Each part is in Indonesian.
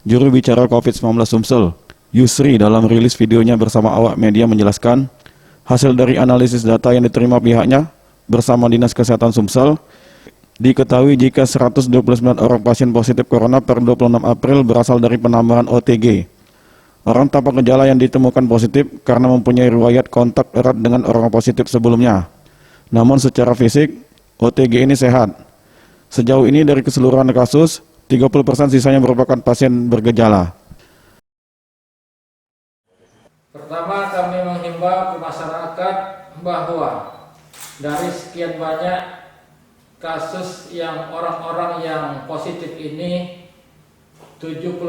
Juru bicara COVID-19 Sumsel, Yusri, dalam rilis videonya bersama awak media menjelaskan, hasil dari analisis data yang diterima pihaknya bersama Dinas Kesehatan Sumsel, diketahui jika 129 orang pasien positif corona per 26 April berasal dari penambahan OTG. Orang tanpa gejala yang ditemukan positif karena mempunyai riwayat kontak erat dengan orang positif sebelumnya. Namun secara fisik, OTG ini sehat. Sejauh ini dari keseluruhan kasus, 30% sisanya merupakan pasien bergejala. Pertama, kami menghimbau ke masyarakat bahwa dari sekian banyak kasus yang orang-orang yang positif ini, 70%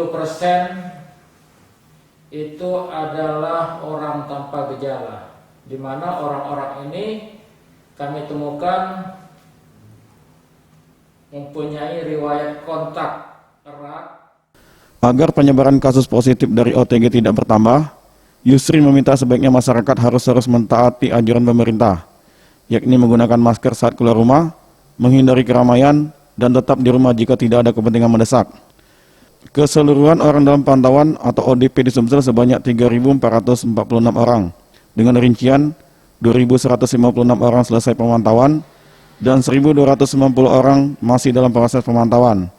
itu adalah orang tanpa gejala, di mana orang-orang ini kami temukan mempunyai riwayat kontak erat. Agar penyebaran kasus positif dari OTG tidak bertambah, Yusri meminta sebaiknya masyarakat harus mentaati anjuran pemerintah, yakni menggunakan masker saat keluar rumah, menghindari keramaian, dan tetap di rumah jika tidak ada kepentingan mendesak. Keseluruhan orang dalam pantauan atau ODP di Sumsel sebanyak 3.446 orang, dengan rincian 2.156 orang selesai pemantauan dan 1.290 orang masih dalam proses pemantauan.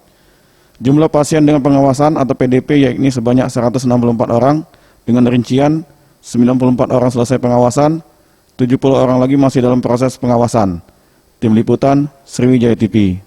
Jumlah pasien dengan pengawasan atau PDP yakni sebanyak 164 orang, dengan rincian 94 orang selesai pengawasan, 70 orang lagi masih dalam proses pengawasan. Tim Liputan, Sriwijaya TV.